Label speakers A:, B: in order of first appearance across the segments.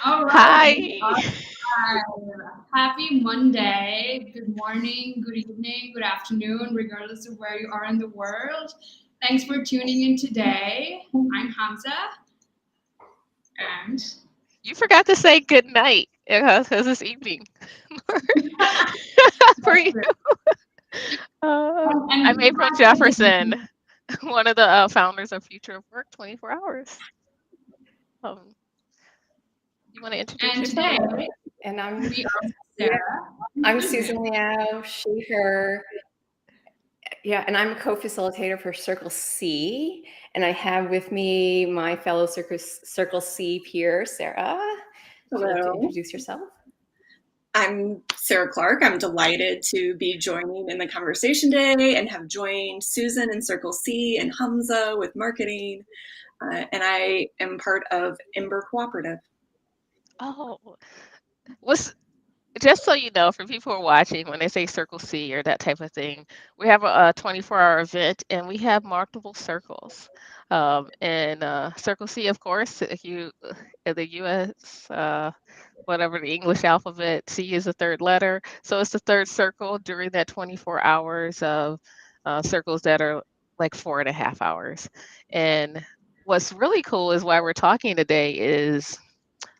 A: All right.
B: Hi.
A: Happy Monday. Good morning, good evening, good afternoon, regardless of where you are in the world. Thanks for tuning in today. I'm Hamza, and
B: You forgot to say good night because it's evening for you. I'm
A: and
B: April Jefferson, one of the founders of Future of Work 24 Hours. Um, you want to introduce
A: and
B: yourself?
A: today
C: And I'm
A: we are
C: yeah, I'm
A: Sarah.
C: Susan Liao, she, her. Yeah, and I'm a co-facilitator for Circle C. And I have with me my fellow Circle C peer, Sarah. Would you like to
D: Hello,
C: introduce yourself?
D: I'm Sarah Clark. I'm delighted to be joining in the conversation today and have joined Susan in Circle C and Hamza with marketing. And I am part of Ember Cooperative.
B: Oh, what's just so you know, for people who are watching, when they say Circle C or that type of thing, we have a 24-hour event and we have multiple circles. And Circle C, of course, if you in the U.S. Whatever the English alphabet, C is the third letter, so it's the third circle during that 24 hours of circles that are like 4.5 hours. And what's really cool is why we're talking today is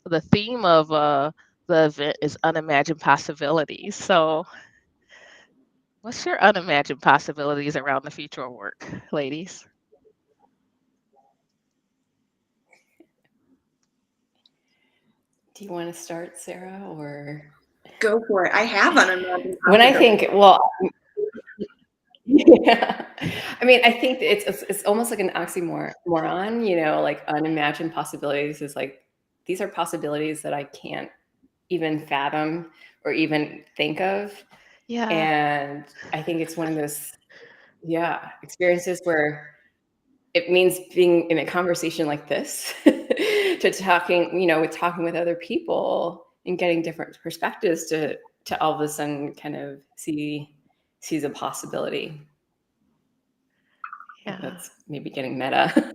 B: the theme of the event is unimagined possibilities. So, what's your unimagined possibilities around the future of work, ladies?
C: Do you want to start, Sarah? Or
D: Go for it. I have unimagined
C: when I
D: possibilities.
C: think, well, yeah. I mean, I think it's almost like an oxymoron, like unimagined possibilities is like these are possibilities that I can't even fathom or even think of.
B: Yeah.
C: And I think it's one of those, experiences where it means being in a conversation like this to talking, with talking with other people and getting different perspectives to all of a sudden kind of see the possibility.
B: Yeah.
C: That's maybe getting meta.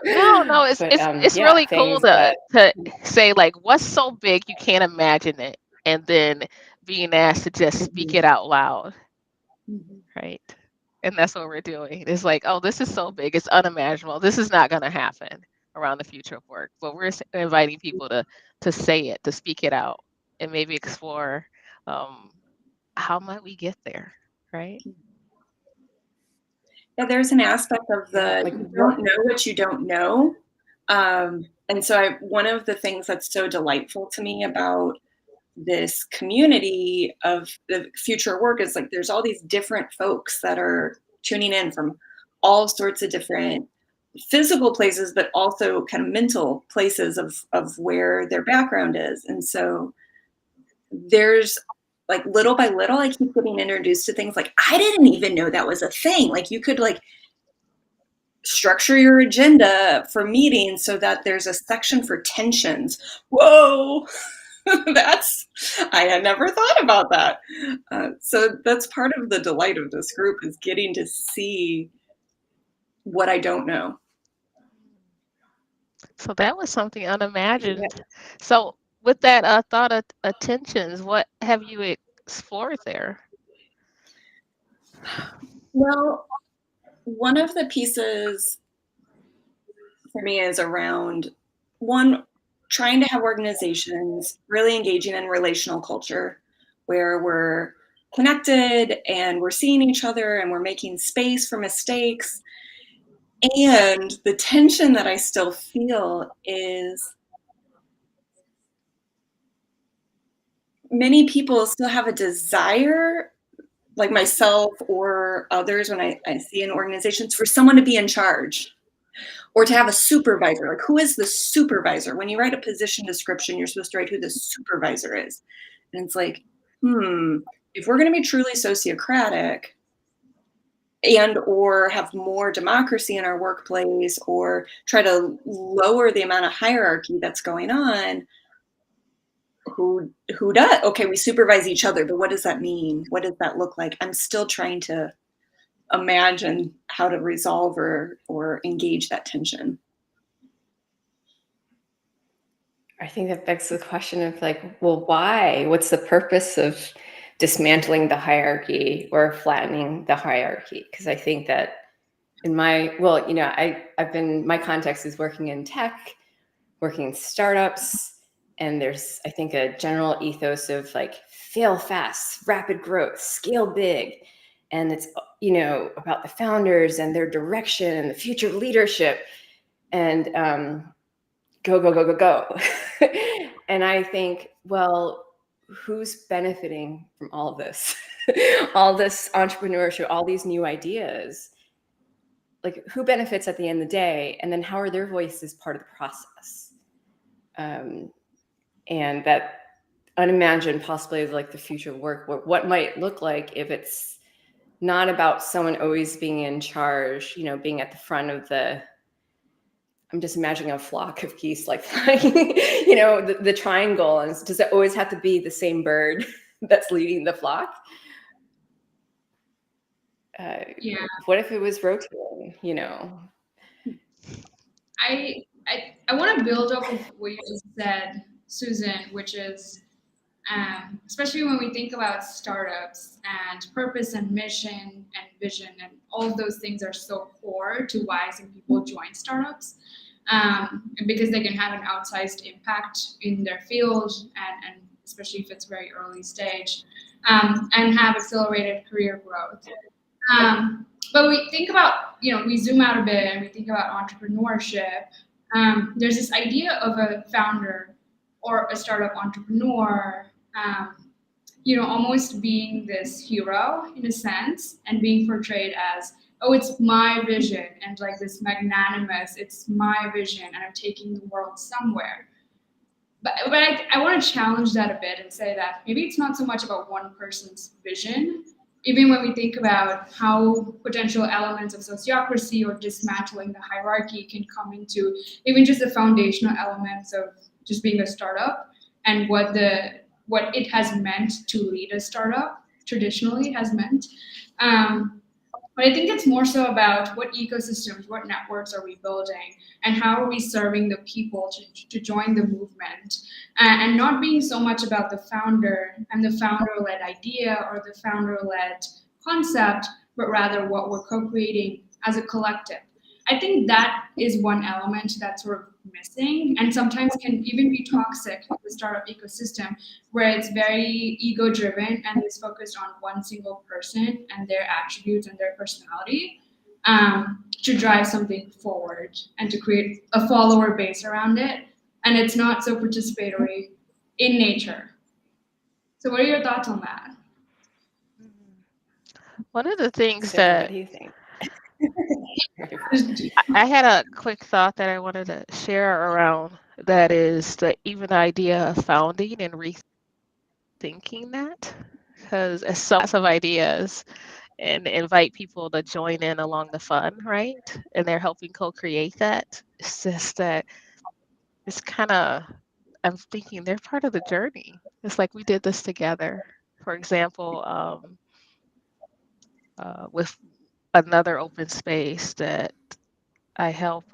B: No, it's
C: But
B: it's it's
C: yeah,
B: really cool
C: things
B: to
C: that
B: say like what's so big you can't imagine it, and then being asked to just speak it out loud,
D: Mhm.
B: right? And that's what we're doing. It's like, oh, this is so big, it's unimaginable. This is not going to happen around the future of work. But we're inviting people to say it, to speak it out, and maybe explore um, how might we get there, right?
D: Yeah, there's an aspect of
C: yeah,
D: the
C: like
D: you
C: what
D: don't know what you don't know. And so one of the things that's so delightful to me about this community of the future work is like there's all these different folks that are tuning in from all sorts of different physical places, but also kind of mental places of where their background is. And so there's like little by little, I keep getting introduced to things like I didn't even know that was a thing. Like you could like structure your agenda for meetings so that there's a section for tensions. Whoa, that's I had never thought about that. So that's part of the delight of this group is getting to see what I don't know.
B: So that was something
C: yeah,
B: unimagined. So with that thought of attentions, what have you explored there?
D: Well, one of the pieces for me is around one, trying to have organizations really engaging in relational culture where we're connected and we're seeing each other and we're making space for mistakes. And the tension that I still feel is many people still have a desire, like myself or others, when I see in organizations, for someone to be in charge or to have a supervisor. Like, who is the supervisor? When you write a position description, you're supposed to write who the supervisor is. And it's like, if we're going to be truly sociocratic and or have more democracy in our workplace or try to lower the amount of hierarchy that's going on, who does? Okay, we supervise each other, but what does that mean? What does that look like? I'm still trying to imagine how to resolve or engage that tension.
C: I think that begs the question of like, well, why? What's the purpose of dismantling the hierarchy or flattening the hierarchy? Because I think that in my, well, you know, I've been, my context is working in tech, working in startups, and there's, I think, a general ethos of like fail fast, rapid growth, scale big. And it's, you know, about the founders and their direction and the future of leadership. And go, go, go, go, go. And I think, well, who's benefiting from all of this? All this entrepreneurship, all these new ideas? Like, who benefits at the end of the day? And then how are their voices part of the process? And that unimagined possibility of like the future of work, what might look like if it's not about someone always being in charge, you know, being at the front of the, I'm just imagining a flock of geese like flying, you know, the triangle. And does it always have to be the same bird that's leading the flock?
A: Yeah.
C: What if it was rotating, you know?
A: I want to build up of what you just said, Susan, which is especially when we think about startups and purpose and mission and vision, and all of those things are so core to why some people join startups, because they can have an outsized impact in their field, and especially if it's very early stage, and have accelerated career growth. But we think about, you know, we zoom out a bit and we think about entrepreneurship. There's this idea of a founder or a startup entrepreneur, you know, almost being this hero in a sense and being portrayed as, oh, it's my vision, and like this magnanimous, it's my vision and I'm taking the world somewhere. But I want to challenge that a bit and say that maybe it's not so much about one person's vision. Even when we think about how potential elements of sociocracy or dismantling the hierarchy can come into even just the foundational elements of just being a startup, and what it has meant to lead a startup traditionally has meant. But I think it's more so about what ecosystems, what networks are we building, and how are we serving the people to join the movement, and not being so much about the founder and the founder-led idea or the founder-led concept, but rather what we're co-creating as a collective. I think that is one element that's sort of missing, and sometimes can even be toxic in the startup ecosystem, where it's very ego driven and is focused on one single person and their attributes and their personality, to drive something forward and to create a follower base around it. And it's not so participatory in nature. So, what are your thoughts on that?
B: One of the things
C: Sarah, what
B: that
C: do you think?
B: I had a quick thought that I wanted to share around that is the even idea of founding and rethinking that, because it's so lots of ideas and invite people to join in along the fun, right? And they're helping co-create that. It's just that it's kind of, I'm thinking they're part of the journey. It's like we did this together. For example, with another open space that I help,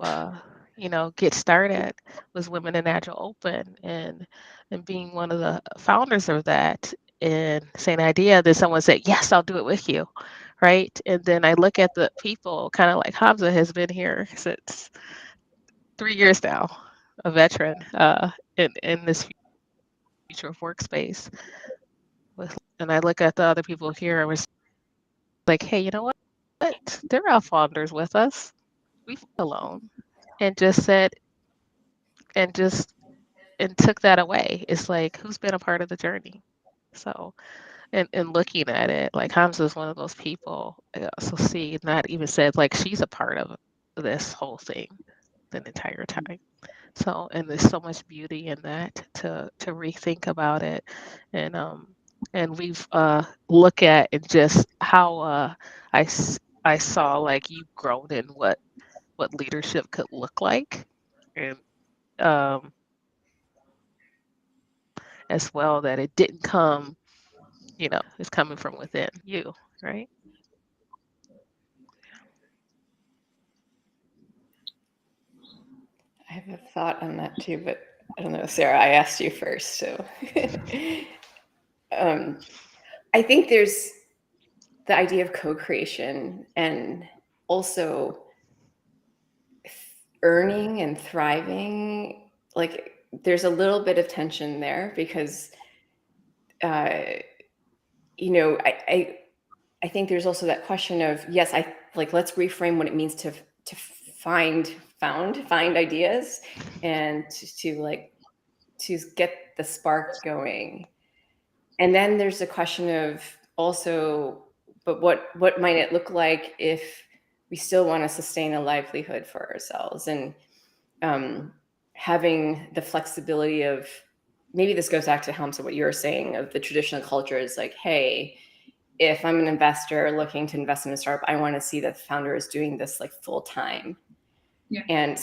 B: you know, get started was Women in Agile Open, and being one of the founders of that and saying idea, then someone said, yes, I'll do it with you, right? And then I look at the people, kind of like Hamsa has been here since 3 years now, a veteran in this future of workspace. And I look at the other people here and was like, hey, you know what? They're our founders with us. We alone, and just said, and just and took that away. It's like, who's been a part of the journey? So, and looking at it, like Hamza is one of those people. So see, not even said like she's a part of this whole thing the entire time. So, and there's so much beauty in that to rethink about it, and we've look at and just how I saw like you've grown in what leadership could look like, and um, as well that it didn't come, you know, it's coming from within you, right?
C: I have a thought on that too, but I don't know, Sarah, I asked you first, so I think there's the idea of co-creation and also earning and thriving. Like there's a little bit of tension there because you know, I think there's also that question of, yes, I like, let's reframe what it means to find ideas and to get the spark going. And then there's the question of also, but what might it look like if we still want to sustain a livelihood for ourselves, and having the flexibility of, maybe this goes back to Hamsa, what you were saying of the traditional culture is like, hey, if I'm an investor looking to invest in a startup, I want to see that the founder is doing this like full time.
A: Yeah.
C: And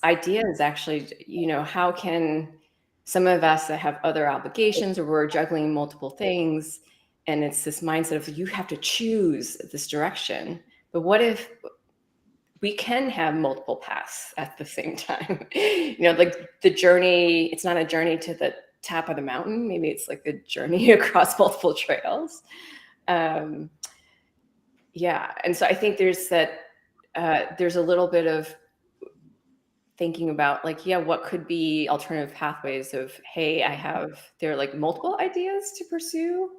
C: idea is actually, you know, how can some of us that have other obligations or we're juggling multiple things, and it's this mindset of you have to choose this direction. But what if we can have multiple paths at the same time? You know, like the journey, it's not a journey to the top of the mountain. Maybe it's like a journey across multiple trails. Yeah. And so I think there's that, there's a little bit of thinking about like, yeah, what could be alternative pathways of, hey, there are like multiple ideas to pursue.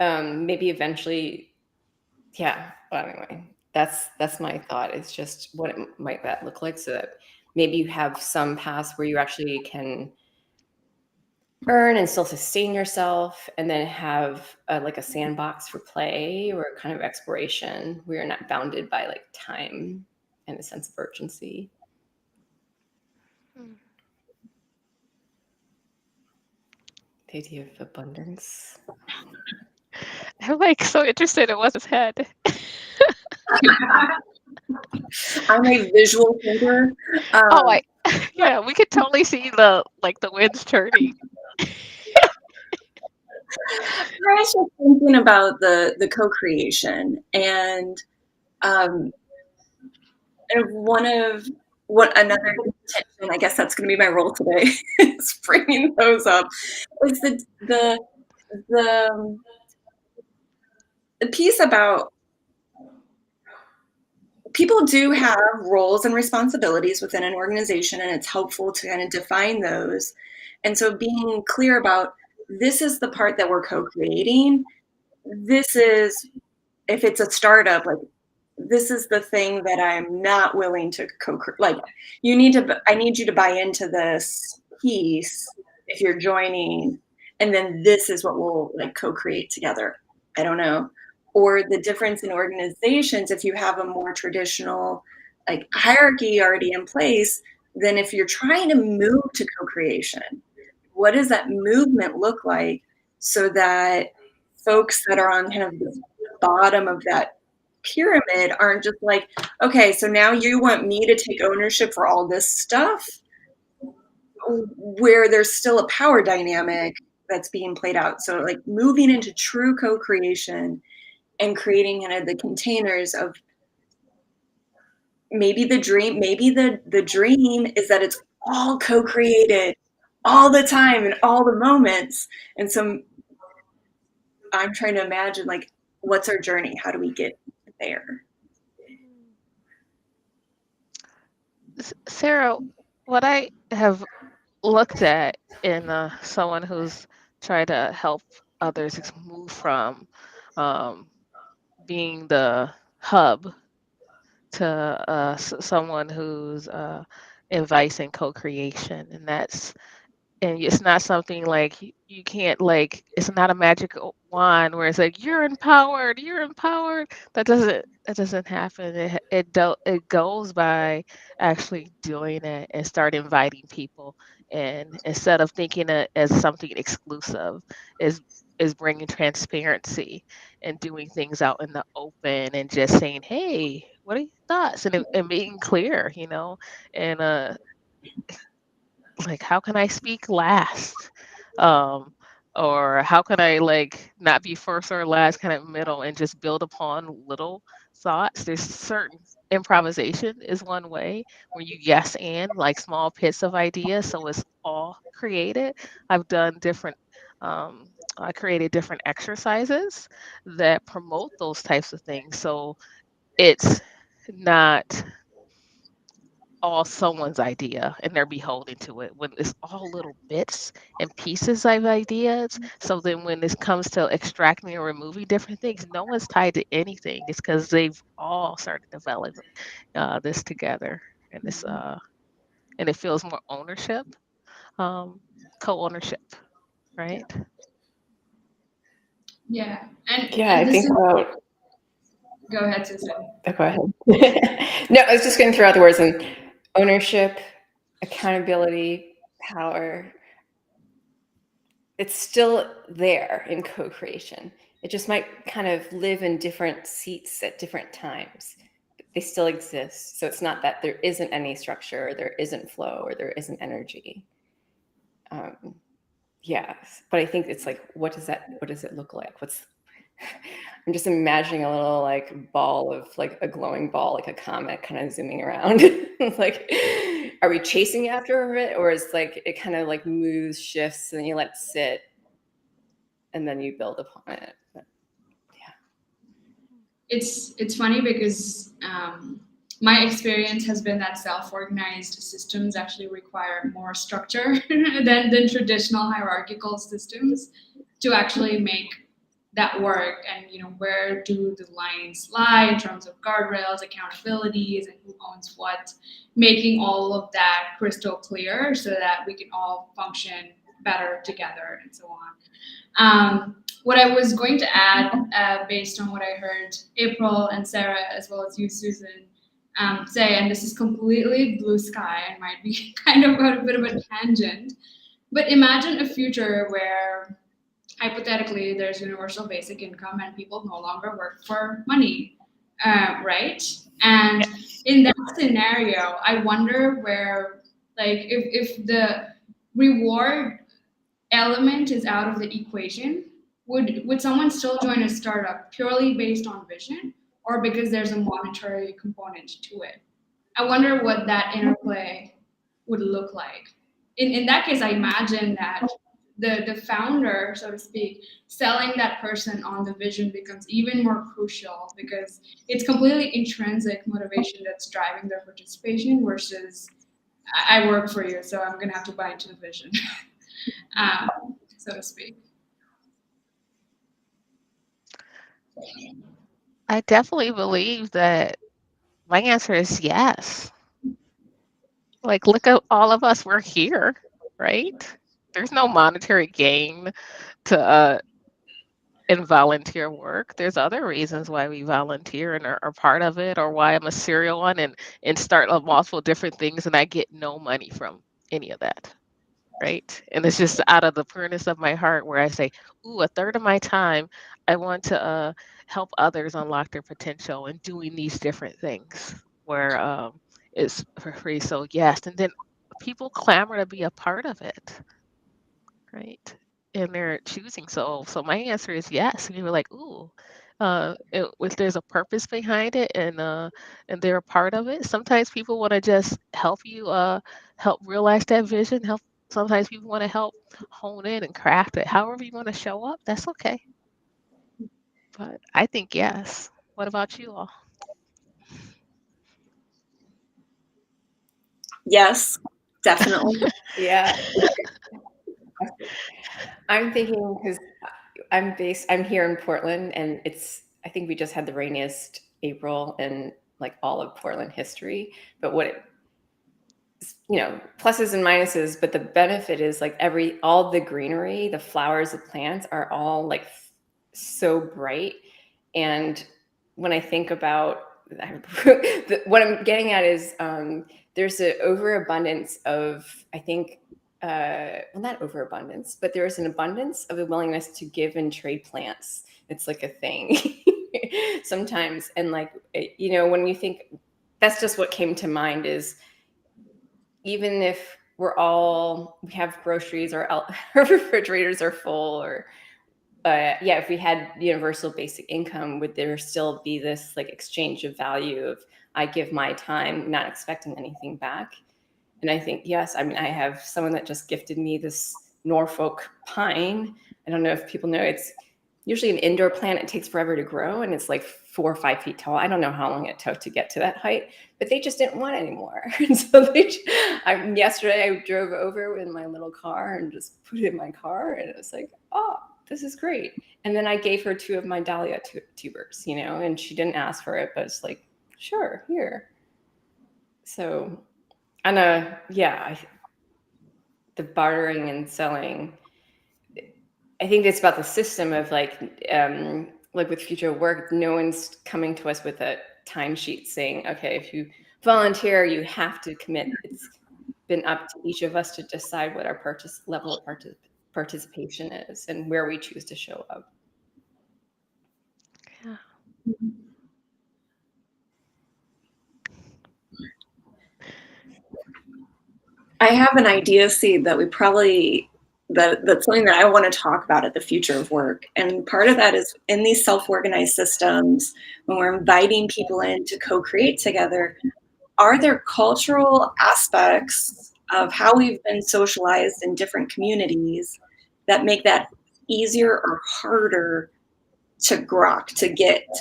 C: Maybe eventually, yeah. But anyway, that's my thought. It's just what might that look like, so that maybe you have some paths where you actually can earn and still sustain yourself, and then have like a sandbox for play or kind of exploration where you're not bounded by like time and a sense of urgency. The idea of abundance.
B: I'm like so interested in what's his head.
D: I'm a visual thinker.
B: Oh, yeah, we could totally see the winds turning.
D: I was just thinking about the co-creation, and another tension, I guess that's going to be my role today, is bringing those up, is the piece about people do have roles and responsibilities within an organization, and it's helpful to kind of define those. And so being clear about, this is the part that we're co-creating. This is, if it's a startup, like, this is the thing that I'm not willing to co-create. Like, I need you to buy into this piece if you're joining, and then this is what we'll like co-create together. I don't know. Or the difference in organizations, if you have a more traditional like hierarchy already in place, then if you're trying to move to co-creation, what does that movement look like, so that folks that are on kind of the bottom of that pyramid aren't just like, okay, so now you want me to take ownership for all this stuff, where there's still a power dynamic that's being played out. So like moving into true co-creation and creating kind of the containers of, maybe the dream is that it's all co-created all the time in all the moments. And so I'm trying to imagine, like, what's our journey? How do we get there?
B: Sarah, what I have looked at in someone who's tried to help others move from being the hub to someone who's inviting co-creation, and it's not something like you can't, like, it's not a magic wand where it's like you're empowered. That doesn't happen. It goes by actually doing it and start inviting people, and instead of thinking it as something exclusive, is bringing transparency and doing things out in the open and just saying, hey, what are your thoughts, and being clear, and like, how can I speak last? Or how can I like not be first or last, kind of middle, and just build upon little thoughts? There's certain improvisation is one way where you yes and like small bits of ideas, so it's all created. I've done different I created different exercises that promote those types of things, so it's not all someone's idea and they're beholden to it, when it's all little bits and pieces of ideas. So then when this comes to extracting or removing different things, no one's tied to anything. It's because they've all started developing this together, and this and it feels more ownership, co-ownership, right?
A: Yeah,
C: Yeah, I
A: and this
C: think
A: is,
C: about.
A: go ahead, Susan.
C: Oh, go ahead. No, I was just going to throw out the words and ownership, accountability, power. It's still there in co-creation. It just might kind of live in different seats at different times. They still exist. So it's not that there isn't any structure, or there isn't flow, or there isn't energy. Yeah, but I think it's like, what does it look like? I'm just imagining a little like ball of like a glowing ball, like a comet kind of zooming around. It's like, are we chasing after it, or is like it kind of like moves, shifts, and then you let it sit, and then you build upon it? But, yeah.
A: It's funny because my experience has been that self-organized systems actually require more structure than traditional hierarchical systems to actually make that work. And where do the lines lie in terms of guardrails, accountabilities, and who owns what, making all of that crystal clear so that we can all function better together and so on. What I was going to add, based on what I heard April and Sarah, as well as you, Susan, say, and this is completely blue sky and might be kind of a bit of a tangent, but imagine a future where hypothetically there's universal basic income and people no longer work for money, right? And in that scenario, I wonder where, like, if the reward element is out of the equation, would someone still join a startup purely based on vision, or because there's a monetary component to it? I wonder what that interplay would look like. In that case, I imagine that the founder, so to speak, selling that person on the vision becomes even more crucial, because it's completely intrinsic motivation that's driving their participation versus I work for you, so I'm gonna have to buy into the vision. So to speak.
B: I definitely believe that my answer is yes. Like, look at all of us, we're here, right? There's no monetary gain to in volunteer work. There's other reasons why we volunteer and are part of it, or why I'm a serial one and start multiple different things and I get no money from any of that. Right. And it's just out of the pureness of my heart where I say, ooh, a third of my time, I want to help others unlock their potential and doing these different things where it's for free. So, yes. And then people clamor to be a part of it. Right. And they're choosing. So my answer is yes. And you were like, ooh, if there's a purpose behind it and they're a part of it. Sometimes people want to just help you help realize that vision. Sometimes people want to help hone in and craft it. However you want to show up, that's okay. But I think yes. What about you all?
D: Yes, definitely.
C: Yeah. I'm thinking because I'm here in Portland, and I think we just had the rainiest April in like all of Portland history. But pluses and minuses, but the benefit is like all the greenery, the flowers, the plants are all like so bright. And when I think about what I'm getting at is there's an overabundance of, I think, well, not overabundance, but there is an abundance of a willingness to give and trade plants. It's like a thing sometimes. And like, when you think, that's just what came to mind is, even if we have groceries or our refrigerators are full, or if we had universal basic income, would there still be this like exchange of value of, I give my time, not expecting anything back. And I think, yes, I mean, I have someone that just gifted me this Norfolk pine. I don't know if people know, it's usually an indoor plant. It takes forever to grow, and it's like 4 or 5 feet tall. I don't know how long it took to get to that height, but they just didn't want it anymore. And so yesterday I drove over in my little car and just put it in my car, and it was like, oh, this is great. And then I gave her 2 of my dahlia tubers, you know, and she didn't ask for it, but it's like, sure, here. So, and the bartering and selling, I think it's about the system of like with future work, no one's coming to us with a timesheet saying, okay, if you volunteer, you have to commit. It's been up to each of us to decide what our level of participation is and where we choose to show up.
B: Yeah.
D: I have an idea seed that that's something that I want to talk about at the future of work. And part of that is in these self-organized systems, when we're inviting people in to co-create together, are there cultural aspects of how we've been socialized in different communities that make that easier or harder to grok, to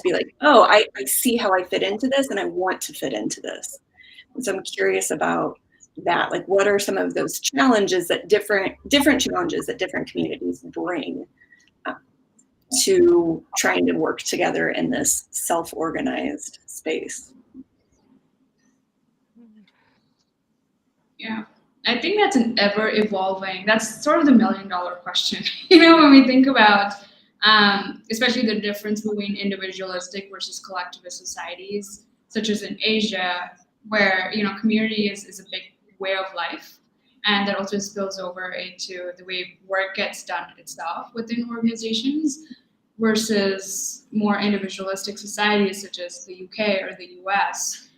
D: be like, oh, I see how I fit into this and I want to fit into this. And so I'm curious about that. Like, what are some of those challenges that different challenges that different communities bring to trying to work together in this self-organized space?
A: Yeah, I think that's an ever evolving, that's sort of the $1 million question, you know, when we think about, especially the difference between individualistic versus collectivist societies, such as in Asia, where, you know, community is a big way of life. And that also spills over into the way work gets done itself within organizations versus more individualistic societies such as the UK or the US,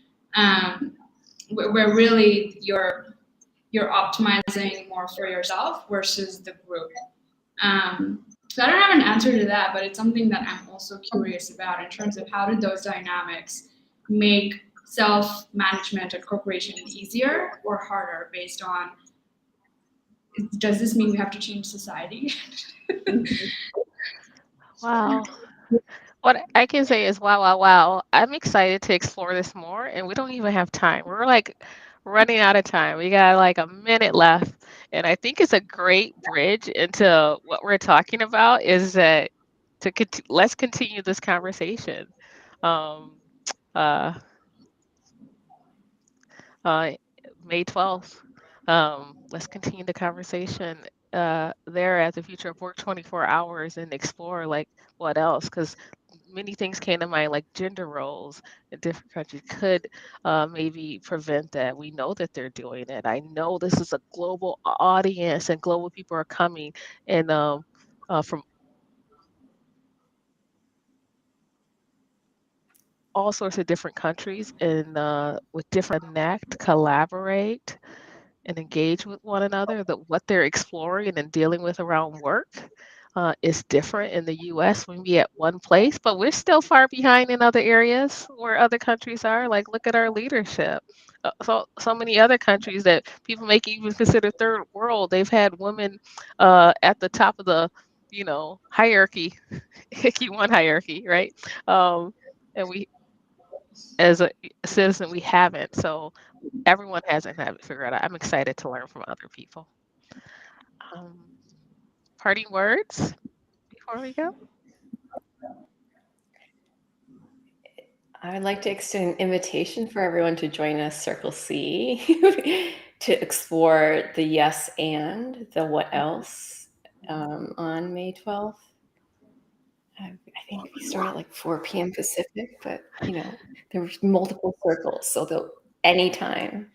A: where really you're optimizing more for yourself versus the group. So I don't have an answer to that, but it's something that I'm also curious about in terms of how do those dynamics make self-management and corporation easier or harder based on, does this mean we have to change society?
B: Wow. What I can say is, wow, wow, wow. I'm excited to explore this more, and we don't even have time. We're like running out of time. We got like a minute left, and I think it's a great bridge into what we're talking about is that let's continue this conversation. Um, uh, May 12th. Let's continue the conversation there at the Future of Work 24 hours and explore like what else, because many things came to mind, like gender roles in different countries could maybe prevent that. We know that they're doing it. I know this is a global audience and global people are coming and from all sorts of different countries and with different connect, collaborate, and engage with one another. That what they're exploring and dealing with around work is different in the U.S. when we at one place, but we're still far behind in other areas where other countries are. Like, look at our leadership. So many other countries that people may even consider third world, they've had women at the top of the, hierarchy, Hickey one hierarchy, right? And we, as a citizen, we haven't. So everyone hasn't had it figured out. I'm excited to learn from other people. Parting words before we go?
C: I would like to extend an invitation for everyone to join us, Circle C, to explore the yes and the what else on May 12th. I think we start at like 4 p.m. Pacific, but there's multiple circles, so they'll anytime.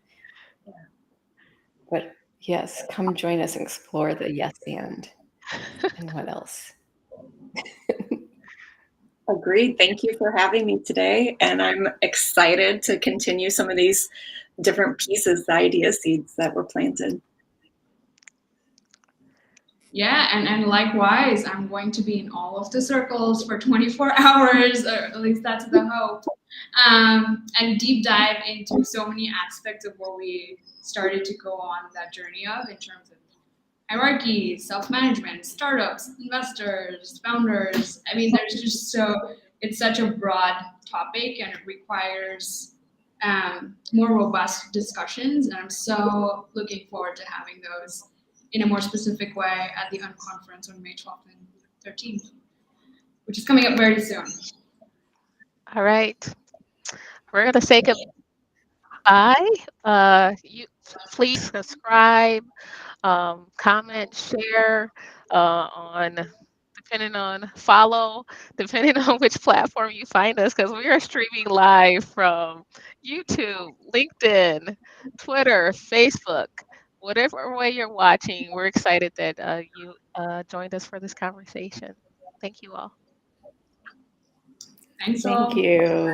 C: But yes, come join us and explore the yes and what else.
D: Agreed. Thank you for having me today. And I'm excited to continue some of these different pieces, the idea seeds that were planted.
A: Yeah, and likewise, I'm going to be in all of the circles for 24 hours, or at least that's the hope. and deep dive into so many aspects of what we started to go on that journey of in terms of hierarchy, self-management, startups, investors, founders. I mean, there's just it's such a broad topic and it requires more robust discussions. And I'm so looking forward to having those in a more specific way at the Unconference on May 12th and 13th, which is coming up very soon.
B: All right. We're going to say goodbye. You please subscribe, comment, share on depending on follow, depending on which platform you find us, because we are streaming live from YouTube, LinkedIn, Twitter, Facebook, whatever way you're watching. We're excited that you joined us for this conversation. Thank you all.
A: Thanks
C: Thank
A: all.
C: you.